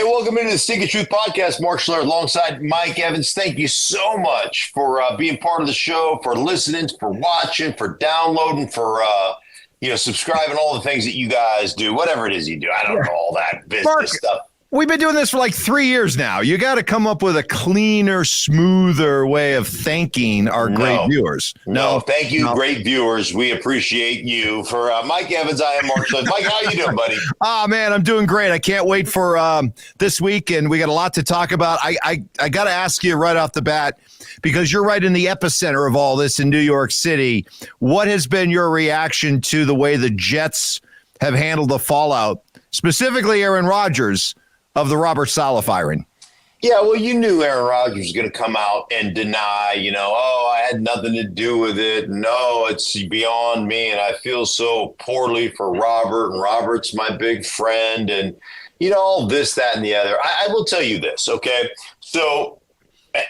Hey, welcome into the Stinkin Truth podcast. Mark Schlereth alongside Mike Evans. Thank you so much for being part of the show, for listening, for watching, for downloading, for subscribing, all the things that you guys do, whatever it is you do. I don't know all that business Mark, stuff. We've been doing this for like 3 years now. You got to come up with a cleaner, smoother way of thanking our great viewers. No, thank you, great viewers. We appreciate you. For Mike Evans, I am Mark Schlereth. Mike, how you doing, buddy? Man, I'm doing great. I can't wait for this week, and we got a lot to talk about. I got to ask you right off the bat, because you're right in the epicenter of all this in New York City. What has been your reaction to the way the Jets have handled the fallout, specifically Aaron Rodgers, of the Robert Saleh firing? Yeah, well, you knew Aaron Rodgers was going to come out and deny, I had nothing to do with it. No, it's beyond me, and I feel so poorly for Robert, and Robert's my big friend, and, all this, that, and the other. I will tell you this, okay? So,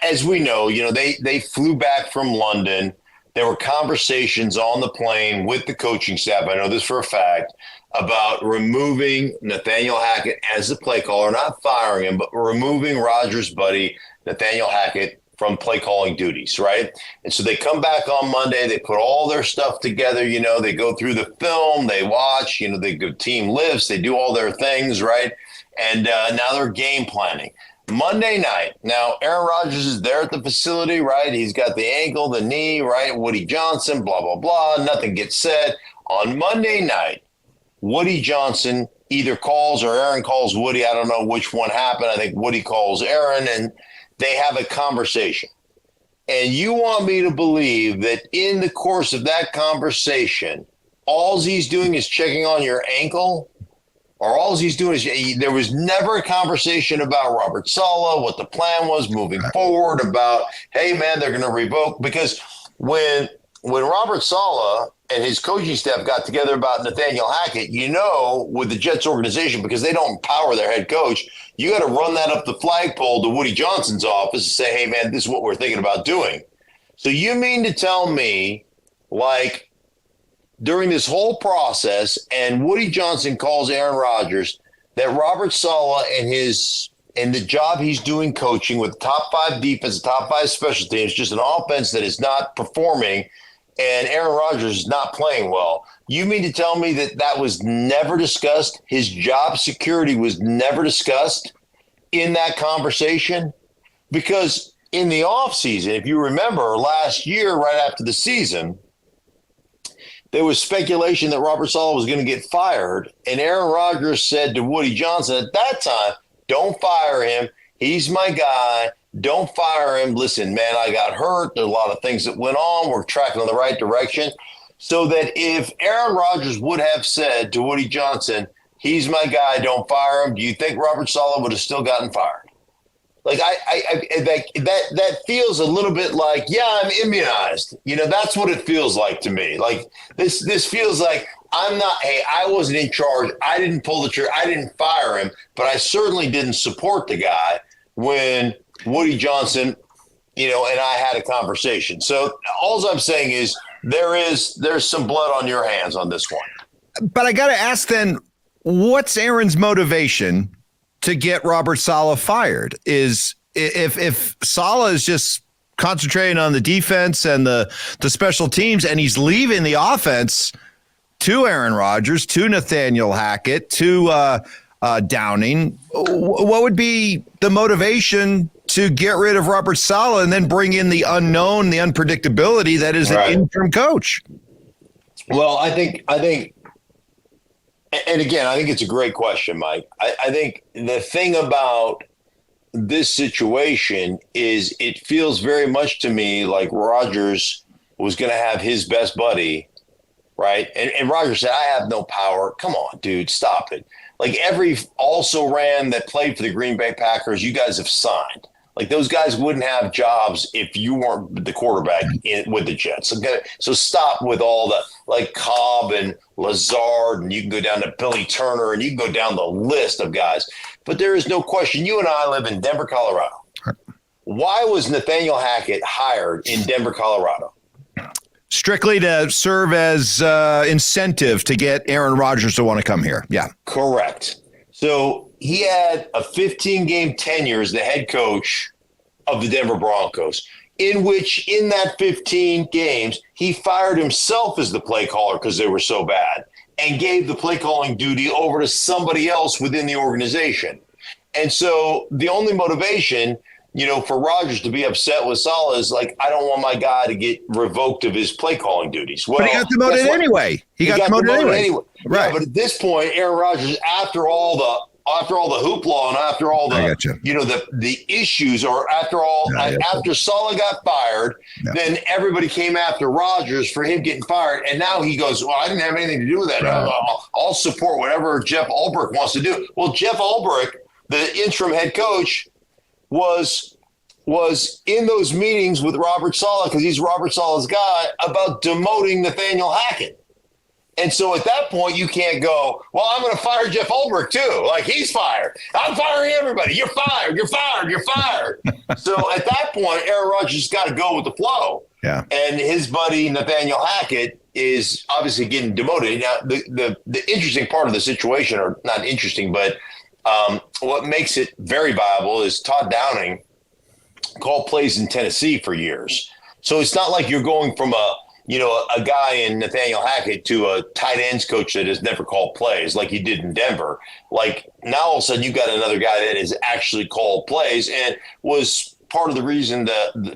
as we know, they flew back from London. There were conversations on the plane with the coaching staff, I know this for a fact, about removing Nathaniel Hackett as the play caller, not firing him, but removing Rodgers' buddy, Nathaniel Hackett, from play calling duties, right? And so they come back on Monday, they put all their stuff together, they go through the film, they watch, they go team lifts, they do all their things, right? And now they're game planning. Monday night, now Aaron Rodgers is there at the facility, right? He's got the ankle, the knee, right? Woody Johnson, blah, blah, blah. Nothing gets said. On Monday night, Woody Johnson either calls or Aaron calls Woody. I don't know which one happened. I think Woody calls Aaron, and they have a conversation. And you want me to believe that in the course of that conversation, all he's doing is checking on your ankle? Or all he's doing is, there was never a conversation about Robert Saleh, what the plan was moving forward, about, hey, man, they're going to revoke. Because when Robert Saleh and his coaching staff got together about Nathaniel Hackett, with the Jets organization, because they don't empower their head coach, you got to run that up the flagpole to Woody Johnson's office and say, hey, man, this is what we're thinking about doing. So you mean to tell me, during this whole process, and Woody Johnson calls Aaron Rodgers, that Robert Saleh and the job he's doing coaching with top 5 defense, top 5 special teams, just an offense that is not performing, and Aaron Rodgers is not playing well. You mean to tell me that was never discussed? His job security was never discussed in that conversation? Because in the offseason, if you remember last year, right after the season, there was speculation that Robert Saleh was going to get fired, and Aaron Rodgers said to Woody Johnson at that time, don't fire him. He's my guy. Don't fire him. Listen, man, I got hurt. There's a lot of things that went on. We're tracking in the right direction. So that if Aaron Rodgers would have said to Woody Johnson, he's my guy, don't fire him, do you think Robert Saleh would have still gotten fired? That feels a little bit like, yeah, I'm immunized. That's what it feels like to me. Like this feels like I wasn't in charge. I didn't pull the trigger. I didn't fire him, but I certainly didn't support the guy when Woody Johnson, and I had a conversation. So all I'm saying is there's some blood on your hands on this one. But I got to ask then, what's Aaron's motivation to get Robert Saleh fired? Is if Saleh is just concentrating on the defense and the special teams, and he's leaving the offense to Aaron Rodgers, to Nathaniel Hackett, to Downing, what would be the motivation to get rid of Robert Saleh and then bring in the unknown, the unpredictability that is an interim coach? Well, I think, and again, I think it's a great question, Mike. I think the thing about this situation is it feels very much to me like Rodgers was going to have his best buddy, right? And Rodgers said, I have no power. Come on, dude, stop it. Like every also-ran that played for the Green Bay Packers, you guys have signed. Like those guys wouldn't have jobs if you weren't the quarterback with the Jets. Okay? So stop with all the like Cobb and Lazard, and you can go down to Billy Turner, and you can go down the list of guys. But there is no question. You and I live in Denver, Colorado. Why was Nathaniel Hackett hired in Denver, Colorado? Strictly to serve as incentive to get Aaron Rodgers to want to come here. Yeah. Correct. So he had a 15-game tenure as the head coach of the Denver Broncos, in which in that 15 games, he fired himself as the play caller because they were so bad and gave the play calling duty over to somebody else within the organization. And so the only motivation, for Rodgers to be upset with Saleh is like, I don't want my guy to get revoked of his play calling duties. Well, but he got demoted anyway. He got demoted anyway. Right. Yeah, but at this point, Aaron Rodgers, after all the hoopla and after all the, the issues, or after Saleh got fired, then everybody came after Rodgers for him getting fired. And now he goes, well, I didn't have anything to do with that. Right. I'll support whatever Jeff Ulbrich wants to do. Well, Jeff Ulbrich, the interim head coach, was in those meetings with Robert Saleh, because he's Robert Saleh's guy, about demoting Nathaniel Hackett. And so at that point, you can't go, well, I'm going to fire Jeff Ulbrich too. Like, he's fired. I'm firing everybody. You're fired. You're fired. You're fired. So at that point, Aaron Rodgers has got to go with the flow. Yeah. And his buddy, Nathaniel Hackett, is obviously getting demoted. Now, the interesting part of the situation, or not interesting, but what makes it very viable is Todd Downing called plays in Tennessee for years. So it's not like you're going from a guy in Nathaniel Hackett to a tight ends coach that has never called plays like he did in Denver. Like, now all of a sudden you got another guy that has actually called plays and was part of the reason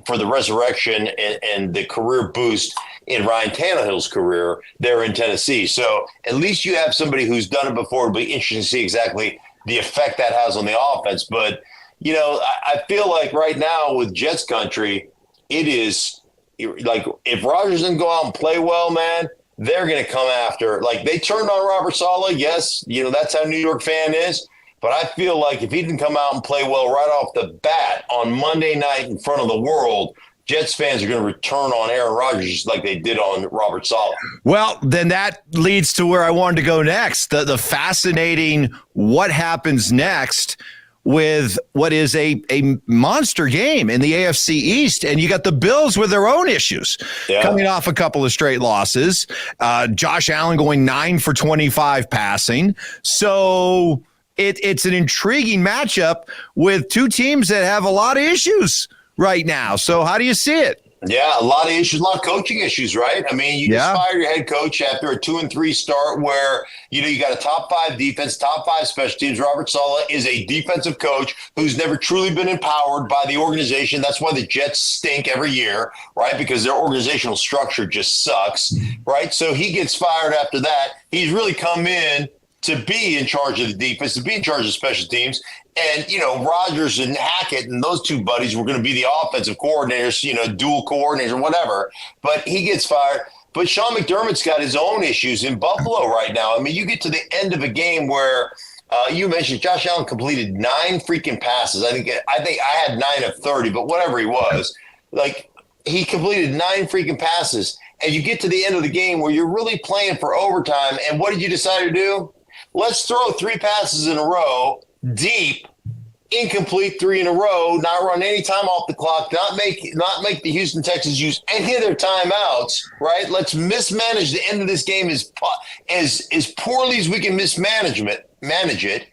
for the resurrection and the career boost in Ryan Tannehill's career there in Tennessee. So at least you have somebody who's done it before. It'll be interesting to see exactly the effect that has on the offense. But, I feel like right now with Jets country, it is like, if Rodgers didn't go out and play well, man, they're going to come after. Like, they turned on Robert Saleh. Yes, that's how New York fan is. But I feel like if he didn't come out and play well right off the bat on Monday night in front of the world, Jets fans are going to return on Aaron Rodgers just like they did on Robert Saleh. Well, then that leads to where I wanted to go next. The fascinating what happens next with what is a monster game in the AFC East. And you got the Bills with their own issues, coming off a couple of straight losses. Josh Allen going 9 for 25 passing. So it's an intriguing matchup with two teams that have a lot of issues right now. So how do you see it? Yeah, a lot of issues, a lot of coaching issues, right? I mean, you just fired your head coach after a 2-3 start where, you got a top 5 defense, top 5 special teams. Robert Saleh is a defensive coach who's never truly been empowered by the organization. That's why the Jets stink every year, right? Because their organizational structure just sucks, right? So he gets fired after that. He's really come in to be in charge of the defense, to be in charge of special teams. And, Rodgers and Hackett and those two buddies were going to be the offensive coordinators, dual coordinators or whatever. But he gets fired. But Sean McDermott's got his own issues in Buffalo right now. I mean, you get to the end of a game where you mentioned Josh Allen completed 9 freaking passes. I think I had 9 of 30, but whatever he was. Like, he completed 9 freaking passes. And you get to the end of the game where you're really playing for overtime. And what did you decide to do? Let's throw 3 passes in a row, deep, incomplete 3 in a row, not run any time off the clock, not make the Houston Texans use any of their timeouts, right? Let's mismanage the end of this game as poorly as we can manage it.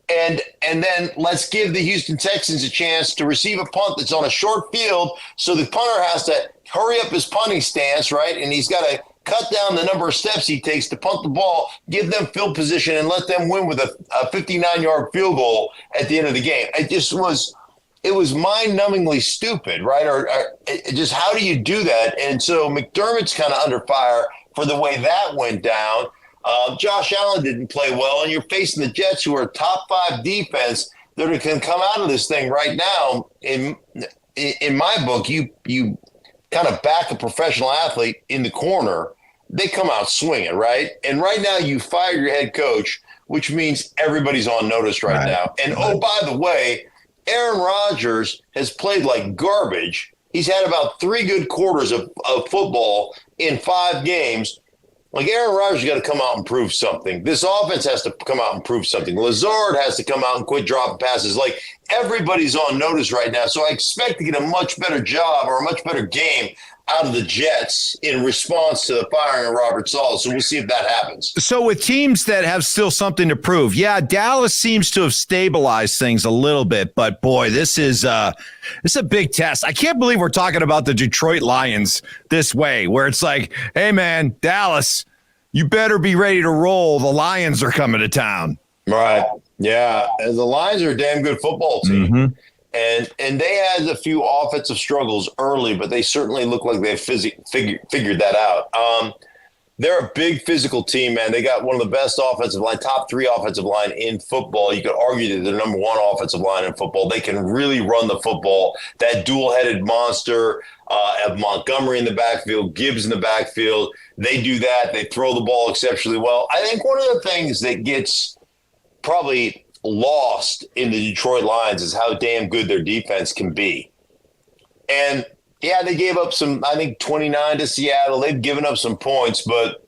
And then let's give the Houston Texans a chance to receive a punt that's on a short field. So the punter has to hurry up his punting stance, right? And he's got to cut down the number of steps he takes to punt the ball, give them field position, and let them win with a 59-yard field goal at the end of the game. It was mind-numbingly stupid, right? Or just how do you do that? And so McDermott's kind of under fire for the way that went down. Josh Allen didn't play well, and you're facing the Jets, who are a top 5 defense that can come out of this thing right now. In my book, you kind of back a professional athlete in the corner, they come out swinging, right? And right now you fire your head coach, which means everybody's on notice right now. And, oh, by the way, Aaron Rodgers has played like garbage. He's had about 3 good quarters of football in 5 games. Like, Aaron Rodgers got to come out and prove something. This offense has to come out and prove something. Lazard has to come out and quit dropping passes. Like, everybody's on notice right now. So I expect to get a much better job or a much better game out of the Jets in response to the firing of Robert Saleh. So we'll see if that happens. So with teams that have still something to prove, yeah, Dallas seems to have stabilized things a little bit, but boy, this is a big test. I can't believe we're talking about the Detroit Lions this way, where it's like, hey man, Dallas, you better be ready to roll. The Lions are coming to town. Right. Yeah. And the Lions are a damn good football team. Mm-hmm. And they had a few offensive struggles early, but they certainly look like they figured that out. They're a big physical team, man. They got one of the best offensive line, top 3 offensive line in football. You could argue that they're number 1 offensive line in football. They can really run the football. That dual-headed monster of Montgomery in the backfield, Gibbs in the backfield, they do that. They throw the ball exceptionally well. I think one of the things that gets probably lost in the Detroit Lions is how damn good their defense can be. And yeah, they gave up some, I think 29 to Seattle. They've given up some points, but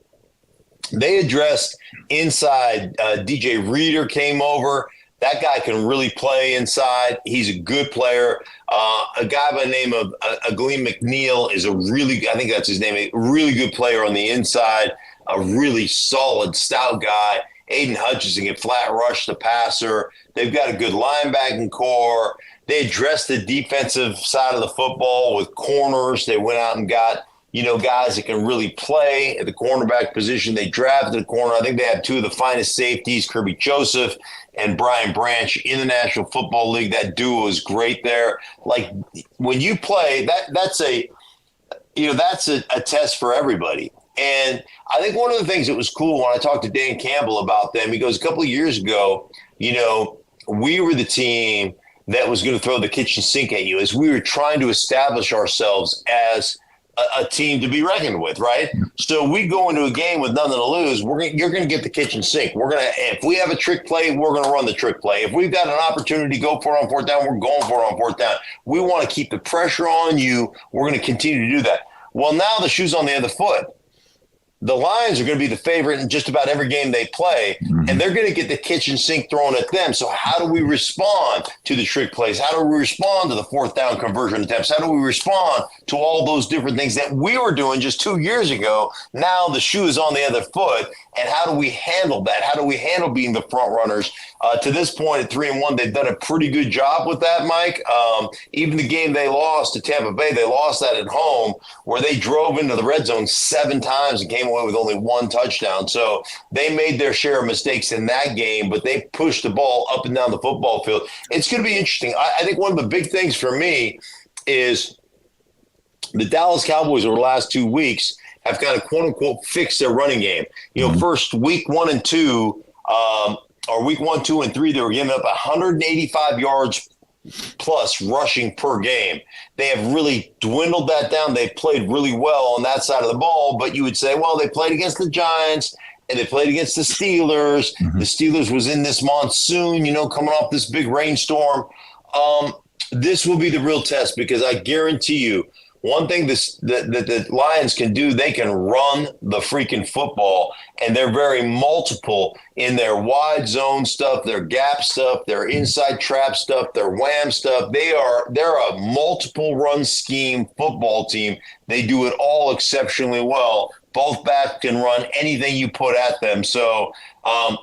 they addressed inside. DJ Reader came over. That guy can really play inside. He's a good player. A guy by the name of Glenn McNeil is I think that's his name, a really good player on the inside, a really solid, stout guy. Aiden Hutchinson can flat rush the passer. They've got a good linebacking core. They addressed the defensive side of the football with corners. They went out and got, guys that can really play at the cornerback position. They drafted a corner. I think they have 2 of the finest safeties, Kirby Joseph and Brian Branch, in the National Football League. That duo is great there. Like, when you play, that's a test for everybody. And I think one of the things that was cool when I talked to Dan Campbell about them, he goes, a couple of years ago, we were the team that was going to throw the kitchen sink at you as we were trying to establish ourselves as a team to be reckoned with, right? So we go into a game with nothing to lose. You're going to get the kitchen sink. If we have a trick play, we're going to run the trick play. If we've got an opportunity to go for it on 4th down, we're going for it on 4th down. We want to keep the pressure on you. We're going to continue to do that. Well, now the shoe's on the other foot. The Lions are going to be the favorite in just about every game they play, and they're going to get the kitchen sink thrown at them. So how do we respond to the trick plays? How do we respond to the 4th down conversion attempts? How do we respond to all those different things that we were doing just 2 years ago? Now the shoe is on the other foot, and how do we handle that? How do we handle being the front runners? To this point, at 3-1, they've done a pretty good job with that, Mike. Even the game they lost to Tampa Bay, they lost that at home, where they drove into the red zone 7 times and came away with only 1 touchdown. So they made their share of mistakes in that game, but they pushed the ball up and down the football field. It's going to be interesting. I think one of the big things for me is the Dallas Cowboys over the last 2 weeks have kind of, quote unquote, fixed their running game. First week 1 and 2, or week 1, 2, and 3, they were giving up 185 yards plus rushing per game. They have really dwindled that down. They played really well on that side of the ball, but you would say, well, they played against the Giants and they played against the Steelers. The Steelers was in this monsoon, coming off this big rainstorm. This will be the real test, because I guarantee you, one thing that the Lions can do, they can run the freaking football, and they're very multiple in their wide zone stuff, their gap stuff, their inside trap stuff, their wham stuff. They're a multiple run scheme football team. They do it all exceptionally well. Both backs can run anything you put at them. So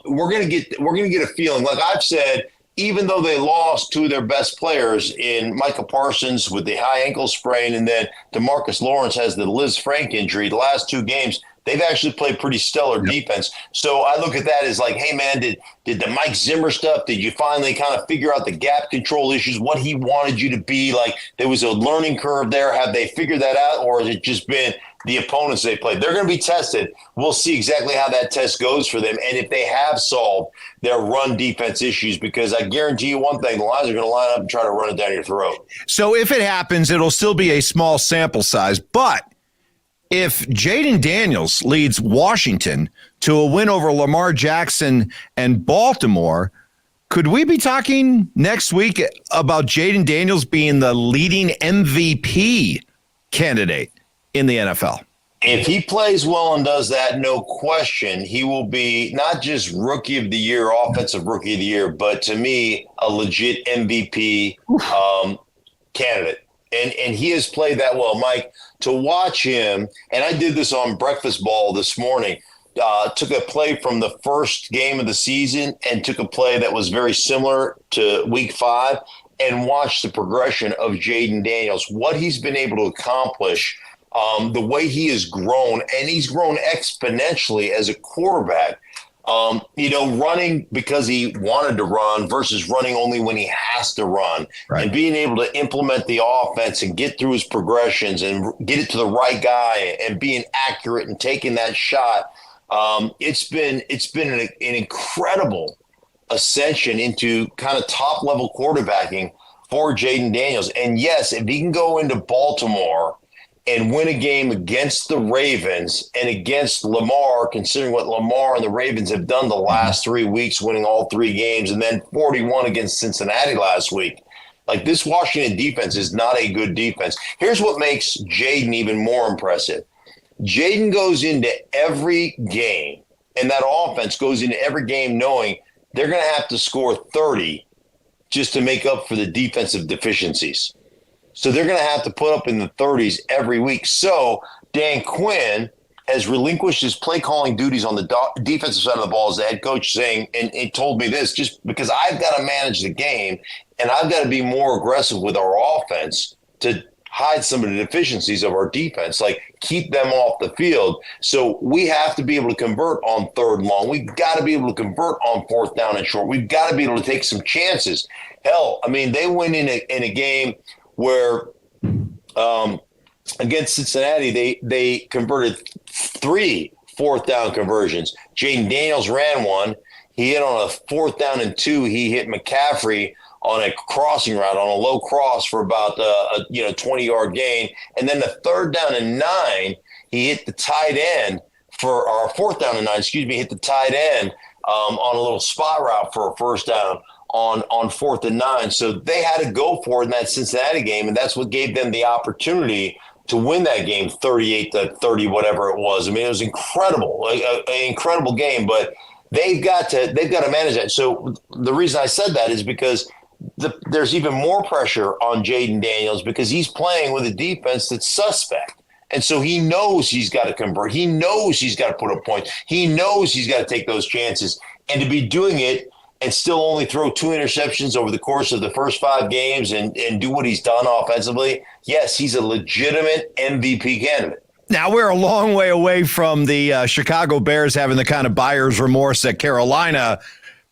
we're gonna get a feeling. Like I've said, even though they lost 2 of their best players in Micah Parsons with the high ankle sprain, and then DeMarcus Lawrence has the Liz Frank injury, the last 2 games, they've actually played pretty stellar defense. So I look at that as like, hey, man, did the Mike Zimmer stuff, did you finally kind of figure out the gap control issues, what he wanted you to be? Like, there was a learning curve there. Have they figured that out, or has it just been the opponents they played? They're going to be tested. We'll see exactly how that test goes for them, and if they have solved their run defense issues, because I guarantee you one thing, the Lions are going to line up and try to run it down your throat. So if it happens, it'll still be a small sample size, but if Jaden Daniels leads Washington to a win over Lamar Jackson and Baltimore, could we be talking next week about Jaden Daniels being the leading MVP candidate in the NFL? If he plays well and does that, no question, he will be not just Rookie of the Year, Offensive Rookie of the Year, but to me, a legit MVP candidate. And he has played that well. Mike, to watch him, and I did this on Breakfast Ball this morning, took a play from the first game of the season and took a play that was very similar to week 5 and watched the progression of Jaden Daniels, what he's been able to accomplish, the way he has grown, and he's grown exponentially as a quarterback. Running because he wanted to run versus running only when he has to run, right, and being able to implement the offense and get through his progressions and get it to the right guy and being accurate and taking that shot. It's been an incredible ascension into kind of top level quarterbacking for Jaden Daniels. And yes, if he can go into Baltimore and win a game against the Ravens and against Lamar, considering what Lamar and the Ravens have done the last 3 weeks, winning all 3 games, and then 41 against Cincinnati last week. Like, this Washington defense is not a good defense. Here's what makes Jaden even more impressive. Jaden goes into every game, and that offense goes into every game knowing they're going to have to score 30 just to make up for the defensive deficiencies. So they're going to have to put up in the 30s every week. So Dan Quinn has relinquished his play calling duties on the defensive side of the ball as the head coach, saying, and he told me this, just because I've got to manage the game and I've got to be more aggressive with our offense to hide some of the deficiencies of our defense, like keep them off the field. So we have to be able to convert on 3rd and long. We've got to be able to convert on 4th down and short. We've got to be able to take some chances. Hell, I mean, they went in a game where against Cincinnati, they converted 3 4th down conversions. Jaden Daniels ran one. He hit on a 4th down and 2. He hit McCaffrey on a crossing route, on a low cross for about a 20-yard gain. And then the 3rd down and 9, he hit the tight end for our 4th down and 9, hit the tight end on a little spot route for a 1st down on 4th and 9. So they had to go for it in that Cincinnati game, and that's what gave them the opportunity to win that game 38-30, whatever it was. I mean, it was incredible, an incredible game, but they've got to manage that. So the reason I said that is because there's even more pressure on Jaden Daniels because he's playing with a defense that's suspect. And so he knows he's got to convert. He knows he's got to put up points. He knows he's got to take those chances. And to be doing it and still only throw 2 interceptions over the course of the first 5 games and do what he's done offensively, yes, he's a legitimate MVP candidate. Now, we're a long way away from the Chicago Bears having the kind of buyer's remorse that Carolina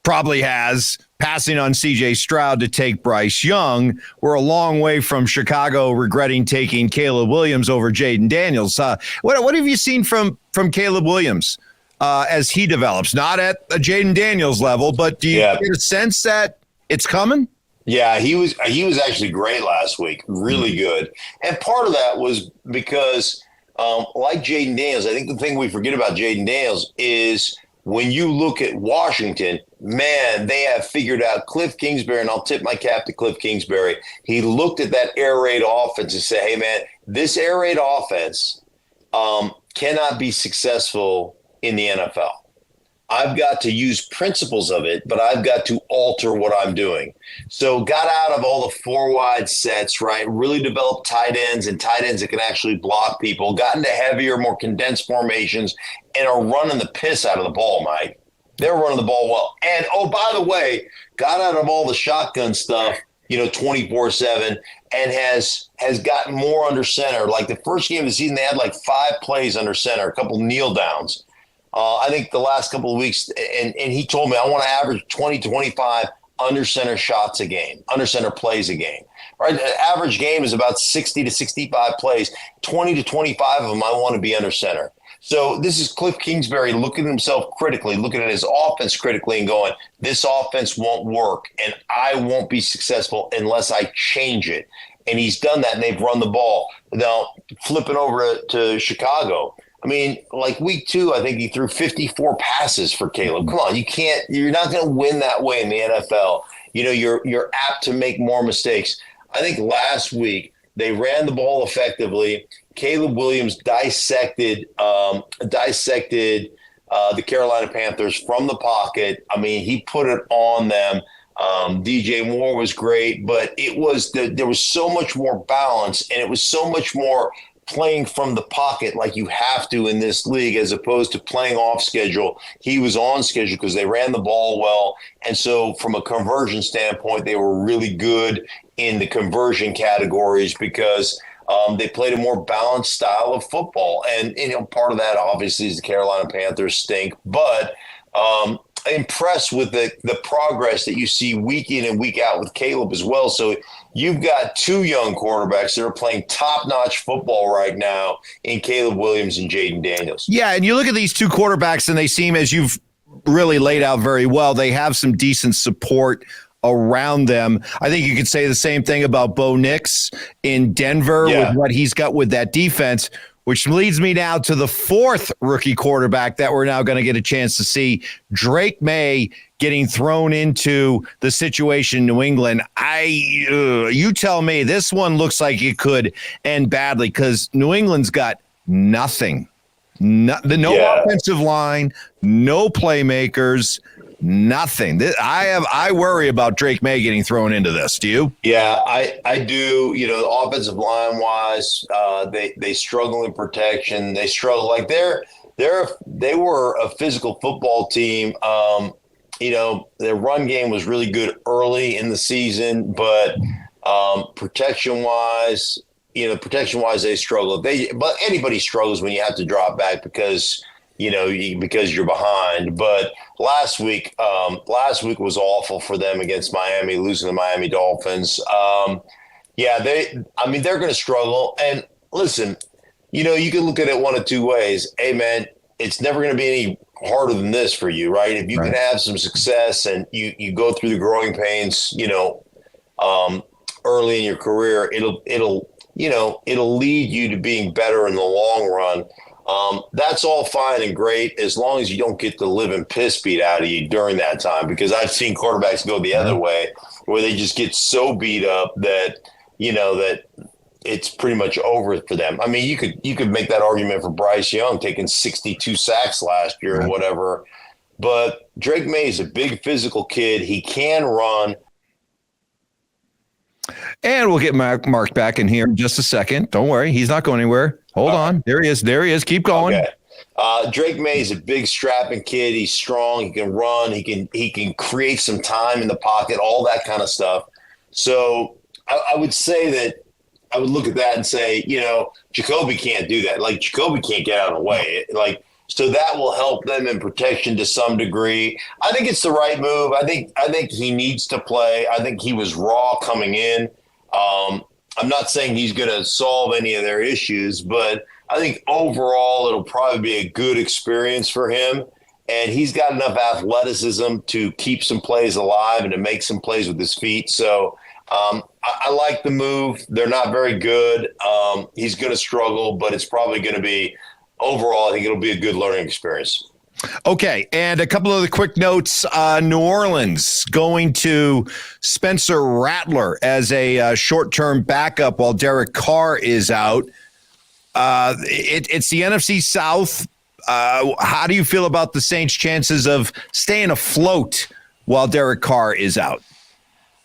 probably has, passing on C.J. Stroud to take Bryce Young. We're a long way from Chicago regretting taking Caleb Williams over Jaden Daniels. What have you seen from Caleb Williams as he develops? Not at a Jaden Daniels level, but do you get a sense that it's coming? Yeah, he was actually great last week, really good. And part of that was because, like Jaden Daniels, I think the thing we forget about Jaden Daniels is when you look at Washington, man, they have figured out Cliff Kingsbury, and I'll tip my cap to Cliff Kingsbury. He looked at that air raid offense and said, hey, man, this air raid offense cannot be successful in the NFL. I've got to use principles of it, but I've got to alter what I'm doing. So got out of all the 4 wide sets, right? Really developed tight ends and tight ends that can actually block people, got into heavier, more condensed formations, and are running the piss out of the ball, Mike. They're running the ball well. And, oh, by the way, got out of all the shotgun stuff, 24/7, and has gotten more under center. Like the first game of the season, they had like 5 plays under center, a couple kneel downs. I think the last couple of weeks, and he told me I want to average 20 to 25 under center shots a game, under center plays a game. Right? The average game is about 60 to 65 plays. 20 to 25 of them I want to be under center. So this is Cliff Kingsbury looking at himself critically, looking at his offense critically and going, this offense won't work and I won't be successful unless I change it. And he's done that, and they've run the ball. Now, flipping over to Chicago, I mean, like week 2, I think he threw 54 passes for Caleb. Come on, you're not going to win that way in the NFL. You're apt to make more mistakes. I think last week they ran the ball effectively. Caleb Williams dissected the Carolina Panthers from the pocket. I mean, he put it on them. DJ Moore was great, but there was so much more balance, and it was so much more playing from the pocket like you have to in this league, as opposed to playing off schedule. He was on schedule because they ran the ball well. And so from a conversion standpoint, they were really good in the conversion categories because they played a more balanced style of football. And, part of that obviously is the Carolina Panthers stink, but impressed with the progress that you see week in and week out with Caleb as well. So you've got two young quarterbacks that are playing top-notch football right now in Caleb Williams and Jaden Daniels. Yeah, and you look at these two quarterbacks, and they seem, as you've really laid out very well, they have some decent support around them. I think you could say the same thing about Bo Nix in Denver with what he's got with that defense, which leads me now to the fourth rookie quarterback that we're now going to get a chance to see, Drake May, getting thrown into the situation in New England. You tell me, this one looks like it could end badly because New England's got nothing. No offensive line, no playmakers, nothing. I worry about Drake May getting thrown into this. Do you? Yeah, I do. Offensive line wise, they struggle in protection. They struggle like they were a physical football team. Their run game was really good early in the season, but protection wise, they struggle. But anybody struggles when you have to drop back because you're behind. But last week was awful for them against Miami, losing the Miami Dolphins. They're going to struggle. And listen, you can look at it one of two ways. Hey, man, it's never going to be any harder than this for you, right? If you can have some success and you go through the growing pains, early in your career, it'll lead you to being better in the long run. That's all fine and great as long as you don't get the living piss beat out of you during that time, because I've seen quarterbacks go the other way where they just get so beat up that, that it's pretty much over for them. I mean, you could make that argument for Bryce Young taking 62 sacks last year or whatever, but Drake May is a big physical kid. He can run. And we'll get Mark back in here in just a second. Don't worry. He's not going anywhere. Hold on. There he is. Keep going. Okay. Drake May is a big strapping kid. He's strong. He can run. He can create some time in the pocket, all that kind of stuff. So I would say that I would look at that and say, Jacoby can't do that. Like, Jacoby can't get out of the way. So that will help them in protection to some degree. I think it's the right move. I think he needs to play. I think he was raw coming in. I'm not saying he's going to solve any of their issues, but I think overall it'll probably be a good experience for him. And he's got enough athleticism to keep some plays alive and to make some plays with his feet. So I like the move. They're not very good. He's going to struggle, but it's probably going to be overall, I think it'll be a good learning experience. Okay, and a couple of the quick notes. New Orleans going to Spencer Rattler as a short-term backup while Derek Carr is out. It's the NFC South. How do you feel about the Saints' chances of staying afloat while Derek Carr is out?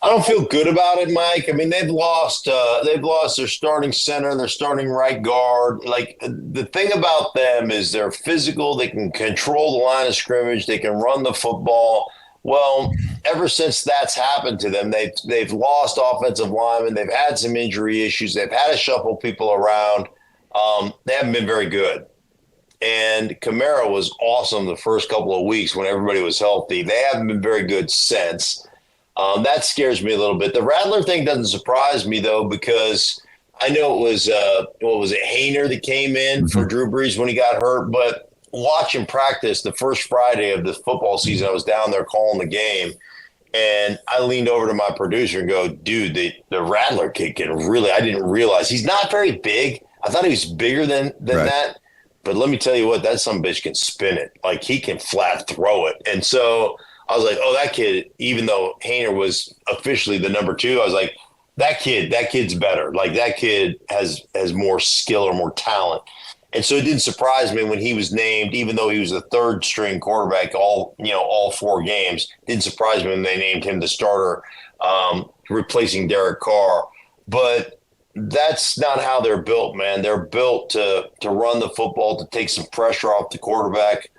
I don't feel good about it, Mike. I mean, they've lost their starting center and their starting right guard. Like, the thing about them is they're physical. They can control the line of scrimmage. They can run the football. Well, ever since that's happened to them, they've lost offensive linemen. They've had some injury issues. They've had to shuffle people around. They haven't been very good. And Kamara was awesome the first couple of weeks when everybody was healthy. They haven't been very good since. That scares me a little bit. The Rattler thing doesn't surprise me, though, because I know it was, Hayner that came in for Drew Brees when he got hurt. But watching practice the first Friday of the football season, I was down there calling the game, and I leaned over to my producer and go, dude, the Rattler kid can really – I didn't realize. He's not very big. I thought he was bigger than that. But let me tell you what, that son-of-a-bitch can spin it. Like, he can flat throw it. And so – I was like, oh, that kid, even though Hayner was officially the number 2, I was like, that kid's better. Like, that kid has more skill or more talent. And so it didn't surprise me when he was named, even though he was the third string quarterback all 4 games. It didn't surprise me when they named him the starter, replacing Derek Carr. But that's not how they're built, man. They're built to run the football, to take some pressure off the quarterback.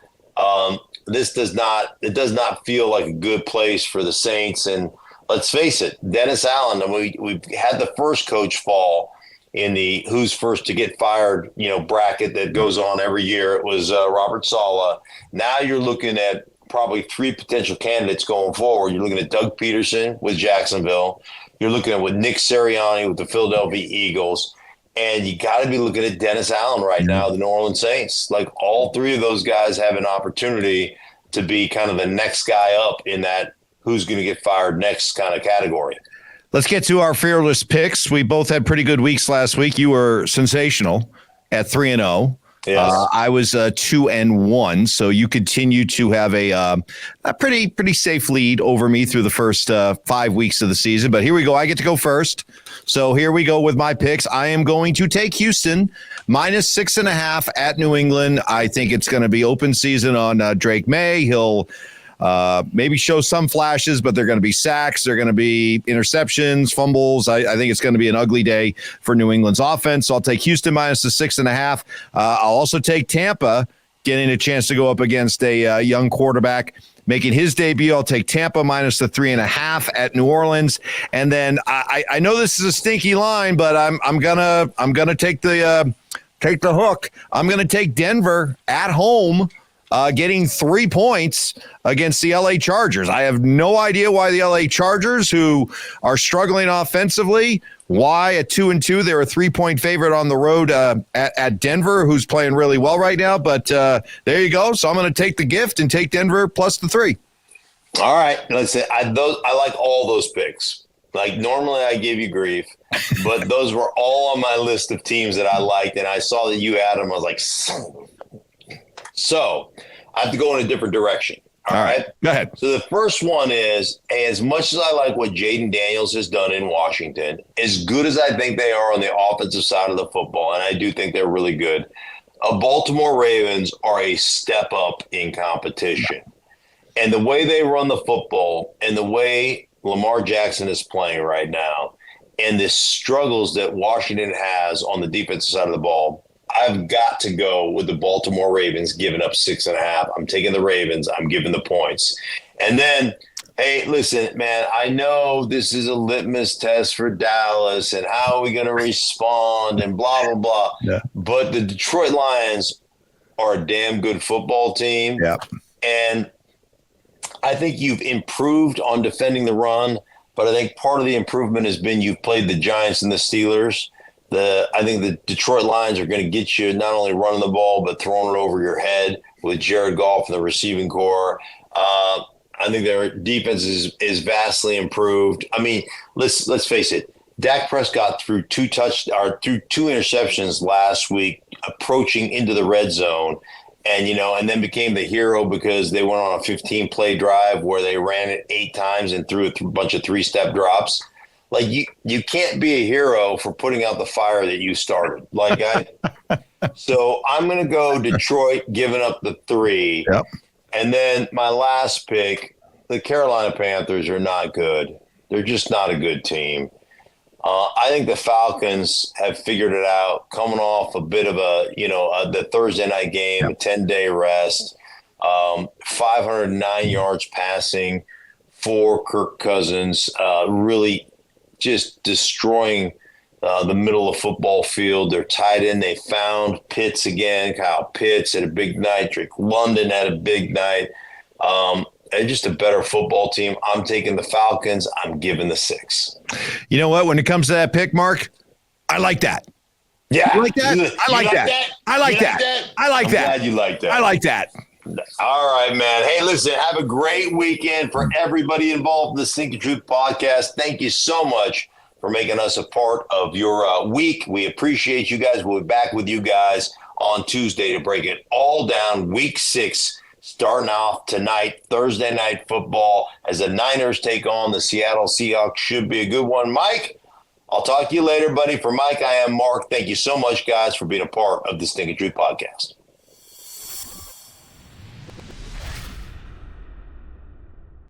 This does not feel like a good place for the Saints. And let's face it, Dennis Allen, and we had the first coach fall in the who's first to get fired, bracket that goes on every year. It was Robert Saleh. Now you're looking at probably three potential candidates going forward. You're looking at Doug Peterson with Jacksonville. You're looking at with Nick Sirianni with the Philadelphia Eagles. And you got to be looking at Dennis Allen right now, the New Orleans Saints. Like, all three of those guys have an opportunity to be kind of the next guy up in that who's going to get fired next kind of category. Let's get to our fearless picks. We both had pretty good weeks last week. You were sensational at 3-0. Yes. I was 2-1, so you continue to have a pretty safe lead over me through the first 5 weeks of the season. But here we go. I get to go first. So here we go with my picks. I am going to take Houston -6.5 at New England. I think it's going to be open season on Drake May. He'll maybe show some flashes, but they're going to be sacks. They're going to be interceptions, fumbles. I think it's going to be an ugly day for New England's offense. So I'll take Houston -6.5. I'll also take Tampa, getting a chance to go up against a young quarterback making his debut. I'll take Tampa -3.5 at New Orleans. And then I know this is a stinky line, but I'm gonna take the hook. I'm gonna take Denver at home, getting 3 points against the LA Chargers. I have no idea why the LA Chargers, who are struggling offensively, why at 2-2 they're a 3-point favorite on the road at Denver, who's playing really well right now. But there you go. So I'm going to take the gift and take Denver plus the 3. All right. Listen, I like all those picks. Like, normally I give you grief, but those were all on my list of teams that I liked, and I saw that you had them. I was like, so I have to go in a different direction. All right. Go ahead. So the first one is, as much as I like what Jaden Daniels has done in Washington, as good as I think they are on the offensive side of the football, and I do think they're really good, Baltimore Ravens are a step up in competition. And the way they run the football and the way Lamar Jackson is playing right now and the struggles that Washington has on the defensive side of the ball, I've got to go with the Baltimore Ravens giving up 6.5. I'm taking the Ravens. I'm giving the points. And then, hey, listen, man, I know this is a litmus test for Dallas and how are we going to respond and blah, blah, blah. Yeah. But the Detroit Lions are a damn good football team. Yeah. And I think you've improved on defending the run, but I think part of the improvement has been you've played the Giants and the Steelers. I think the Detroit Lions are going to get you not only running the ball, but throwing it over your head with Jared Goff and the receiving core. I think their defense is vastly improved. I mean, let's face it. Dak Prescott threw two interceptions last week, approaching into the red zone, and then became the hero because they went on a 15-play drive where they ran it 8 times and threw a bunch of 3-step drops. Like, you can't be a hero for putting out the fire that you started. So I'm going to go Detroit giving up the 3. Yep. And then my last pick, the Carolina Panthers are not good. They're just not a good team. I think the Falcons have figured it out, coming off a bit of the Thursday night game, a 10-day rest, 509 yards passing for Kirk Cousins, really just destroying the middle of the football field. They're tied in. They found Pitts again. Kyle Pitts had a big night. Drake London had a big night. They're just a better football team. I'm taking the Falcons. I'm giving the 6. You know what? When it comes to that pick, Mark, I like that. Yeah. You like that? I like that. I like that. I like that. I'm glad you like that. I like that. All right, man. Hey, listen, have a great weekend for everybody involved in the Stinkin Truth podcast. Thank you so much for making us a part of your week. We appreciate you guys. We'll be back with you guys on Tuesday to break it all down. Week 6 starting off tonight, Thursday night football, as the Niners take on the Seattle Seahawks. Should be a good one. Mike, I'll talk to you later, buddy. For Mike, I am Mark. Thank you so much, guys, for being a part of the Stinkin Truth podcast.